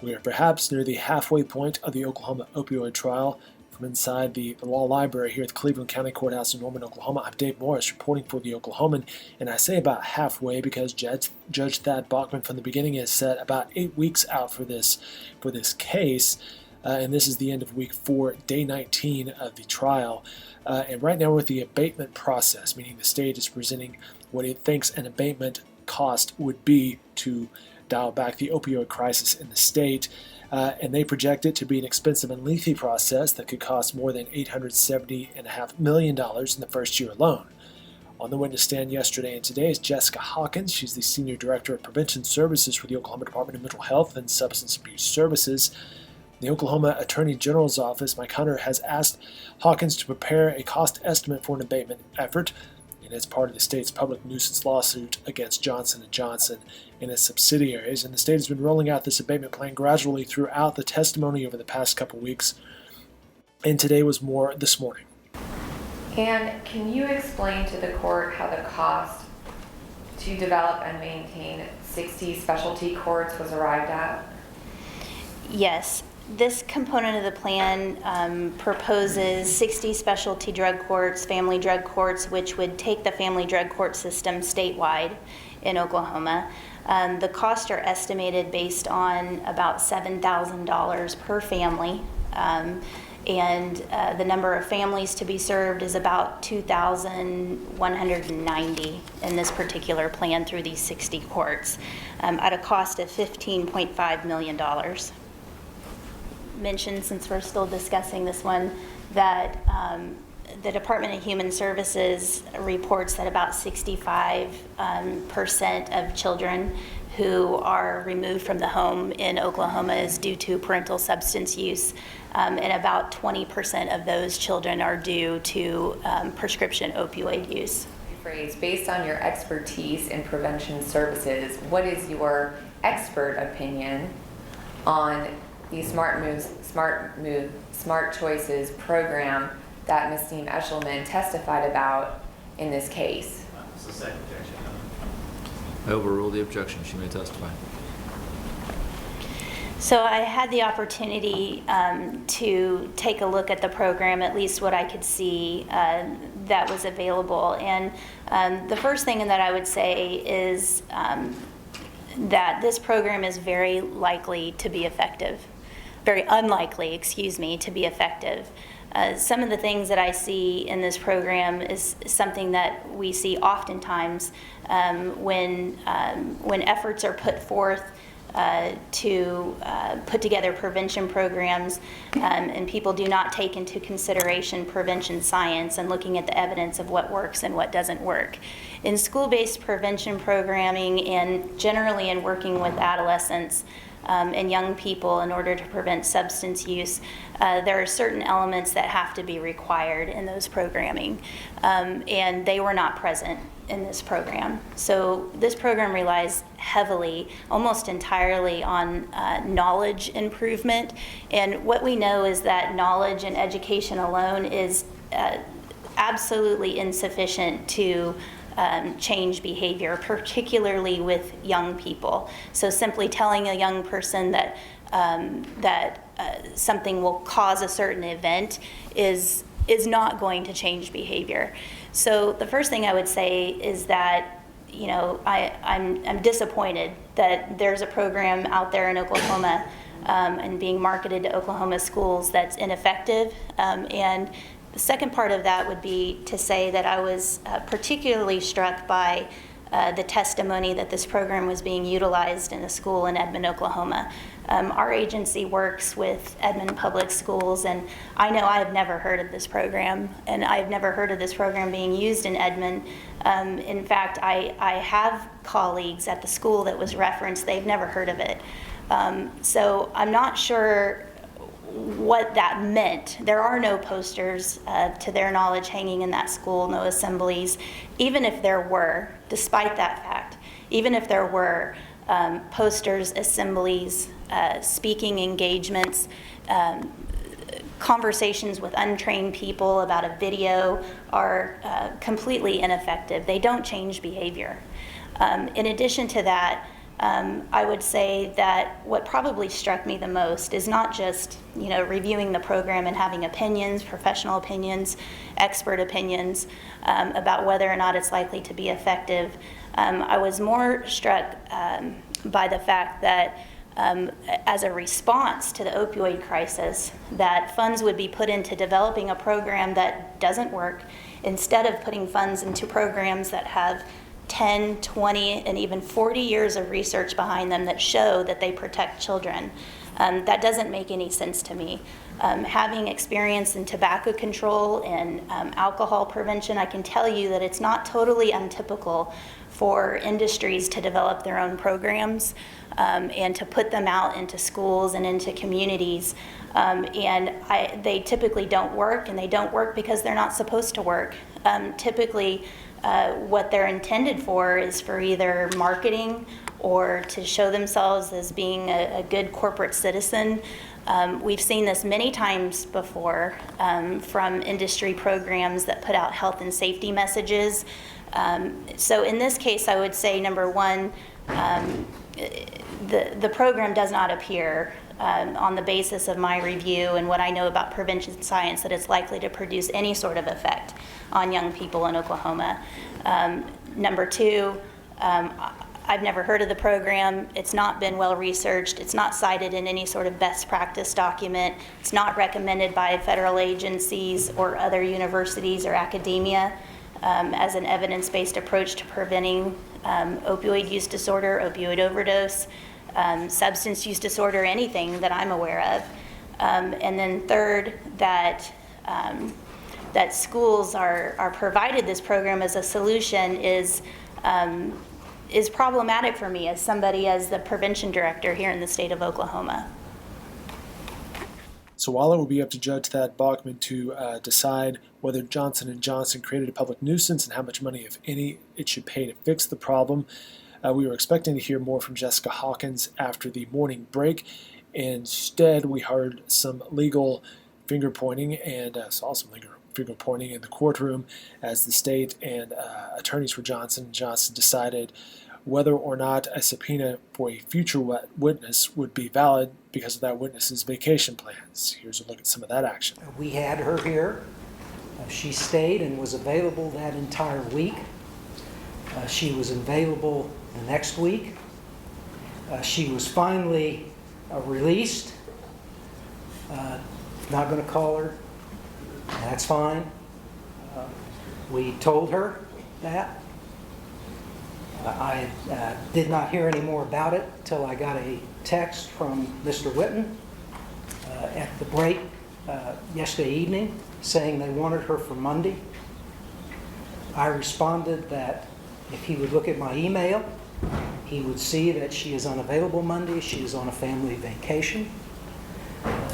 We are perhaps near the halfway point of the Oklahoma Opioid Trial. From inside the law library here at the Cleveland County Courthouse in Norman, Oklahoma, I'm Dave Morris reporting for the Oklahoman, and I say about halfway because Judge Thad Bachman from the beginning has set about 8 weeks out for this case, and this is the end of week 4, day 19 of the trial. And right now we're at the abatement process, meaning the state is presenting what it thinks an abatement cost would be to dial back the opioid crisis in the state. And they project it to be an expensive and lengthy process that could cost more than $870.5 million in the first year alone. On the witness stand yesterday and today is Jessica Hawkins. She's the Senior Director of Prevention Services for the Oklahoma Department of Mental Health and Substance Abuse Services. The Oklahoma Attorney General's Office, Mike Hunter, has asked Hawkins to prepare a cost estimate for an abatement effort, and as part of the state's public nuisance lawsuit against Johnson & Johnson and its subsidiaries. And the state has been rolling out this abatement plan gradually throughout the testimony over the past couple weeks, and today was more this morning. And can you explain to the court how the cost to develop and maintain 60 specialty courts was arrived at? Yes. This component of the plan proposes 60 specialty drug courts, family drug courts, which would take the family drug court system statewide in Oklahoma. The costs are estimated based on about $7,000 per family, and the number of families to be served is about 2,190 in this particular plan through these 60 courts, at a cost of $15.5 million. Mentioned, since we're still discussing this one, that the Department of Human Services reports that about 65% of children who are removed from the home in Oklahoma is due to parental substance use, and about 20% of those children are due to prescription opioid use. Based on your expertise in prevention services, what is your expert opinion on the Smart Choices program that Ms. Dean Eshelman testified about in this case? It's the second objection. I overrule the objection. She may testify. So I had the opportunity to take a look at the program, at least what I could see that was available. And the first thing that I would say is that this program is very likely to be effective. Very unlikely, to be effective. Some of the things that I see in this program is something that we see oftentimes when efforts are put forth to put together prevention programs, and people do not take into consideration prevention science and looking at the evidence of what works and what doesn't work. In school-based prevention programming and generally in working with adolescents, and young people in order to prevent substance use, there are certain elements that have to be required in those programming, and they were not present in this program. So this program relies heavily, almost entirely, on knowledge improvement, and what we know is that knowledge and education alone is absolutely insufficient to change behavior, particularly with young people. So simply telling a young person that something will cause a certain event is not going to change behavior. So the first thing I would say is that, you know, I'm disappointed that there's a program out there in Oklahoma and being marketed to Oklahoma schools that's ineffective, and the second part of that would be to say that I was particularly struck by the testimony that this program was being utilized in a school in Edmond, Oklahoma. Our agency works with Edmond Public Schools, and I know I have never heard of this program, and I've never heard of this program being used in Edmond. In fact, I have colleagues at the school that was referenced. They've never heard of it. So I'm not sure what that meant. There are no posters, to their knowledge, hanging in that school, no assemblies. Even if there were, despite that fact, even if there were posters, assemblies, speaking engagements, conversations with untrained people about a video are completely ineffective. They don't change behavior. In addition to that, I would say that what probably struck me the most is not just, reviewing the program and having opinions, professional opinions, expert opinions about whether or not it's likely to be effective. I was more struck by the fact that as a response to the opioid crisis, that funds would be put into developing a program that doesn't work instead of putting funds into programs that have 10, 20, and even 40 years of research behind them that show that they protect children. That doesn't make any sense to me. Having experience in tobacco control and alcohol prevention, I can tell you that it's not totally untypical for industries to develop their own programs and to put them out into schools and into communities. They typically don't work, and they don't work because they're not supposed to work. Typically, what they're intended for is for either marketing or to show themselves as being a good corporate citizen. We've seen this many times before from industry programs that put out health and safety messages. So in this case, I would say, number one, the program does not appear on the basis of my review and what I know about prevention science that it's likely to produce any sort of effect on young people in Oklahoma. Number two, I've never heard of the program. It's not been well researched. It's not cited in any sort of best practice document. It's not recommended by federal agencies or other universities or academia as an evidence-based approach to preventing opioid use disorder, opioid overdose, substance use disorder, anything that I'm aware of. And then third, that schools are provided this program as a solution is problematic for me as somebody as the prevention director here in the state of Oklahoma. So while it will be up to Judge Thad Bachman to decide whether Johnson & Johnson created a public nuisance and how much money, if any, it should pay to fix the problem, we were expecting to hear more from Jessica Hawkins after the morning break. Instead, we heard some legal finger-pointing and saw some finger-pointing in the courtroom as the state and attorneys for Johnson & Johnson decided whether or not a subpoena for a future witness would be valid because of that witness's vacation plans. Here's a look at some of that action. We had her here. She stayed and was available that entire week. She was available the next week. She was finally released. Not going to call her. That's fine. We told her that. I did not hear any more about it until I got a text from Mr. Whitten at the break yesterday evening saying they wanted her for Monday. I responded that if he would look at my email, he would see that she is unavailable Monday. She is on a family vacation,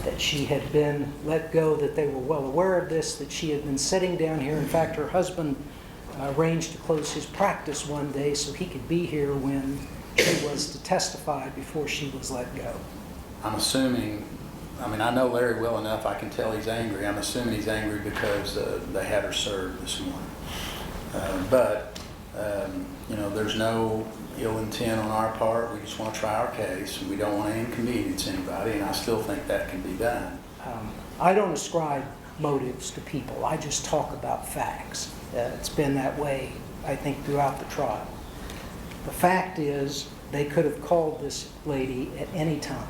that she had been let go, that they were well aware of this, that she had been sitting down here. In fact, her husband arranged to close his practice one day so he could be here when she was to testify before she was let go. I'm assuming, I know Larry well enough, I can tell he's angry. I'm assuming he's angry because they had her served this morning. But there's no ill intent on our part. We just want to try our case, and we don't want to inconvenience anybody, and I still think that can be done. I don't ascribe motives to people. I just talk about facts. It's been that way, I think, throughout the trial. The fact is, they could have called this lady at any time.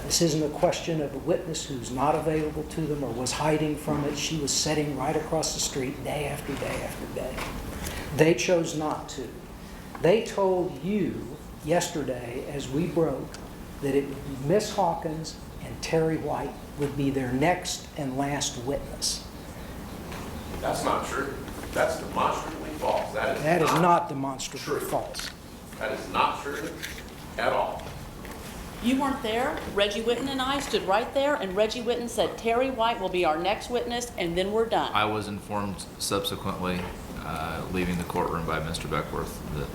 This isn't a question of a witness who's not available to them or was hiding from it. She was sitting right across the street day after day after day. They chose not to. They told you yesterday, as we broke, that it would be Miss Hawkins and Terry White would be their next and last witness. That's not true. That's demonstrably false. That is not demonstrably true. false. That is not true at all. You weren't there. Reggie Whitten and I stood right there, and Reggie Whitten said Terry White will be our next witness, and then we're done. I was informed subsequently, leaving the courtroom by Mr. Beckworth, that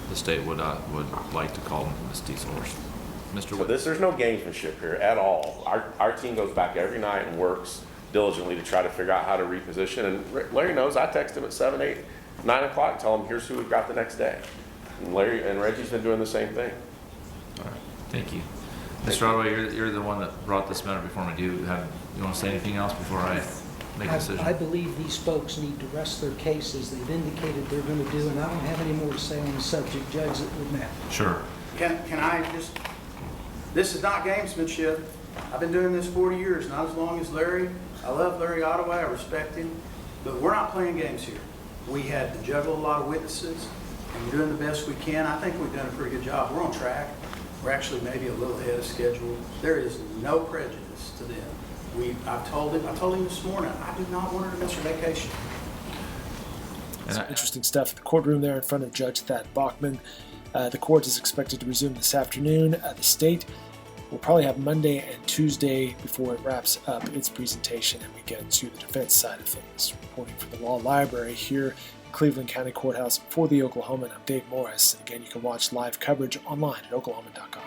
the state would like to call Ms. Dieselhorst. Mr. So there's no gamesmanship here at all. Our team goes back every night and works diligently to try to figure out how to reposition. And Larry knows I text him at 7, 8, 9 o'clock, tell him here's who we've got the next day. And Larry and Reggie's been doing the same thing. All right, thank you. Mr. Ottaway, you're the one that brought this matter before me. Do you want to say anything else before I make a decision? I believe these folks need to rest their cases. They've indicated they're going to do, and I don't have any more to say on the subject, Judge, that would matter. Sure. Can I just, this is not gamesmanship. I've been doing this 40 years, not as long as Larry. I love Larry Ottaway, I respect him, but we're not playing games here. We had to juggle a lot of witnesses, and we're doing the best we can. I think we've done a pretty good job. We're on track. We're actually maybe a little ahead of schedule. There is no prejudice to them. I told him this morning, I do not want her to miss her vacation. Some interesting stuff in the courtroom there in front of Judge Thad Bachman. The court is expected to resume this afternoon. The state will probably have Monday and Tuesday before it wraps up its presentation and we get to the defense side of things. Reporting from the Law Library here in Cleveland County Courthouse for the Oklahoman, I'm Dave Morris. And again, you can watch live coverage online at oklahoman.com.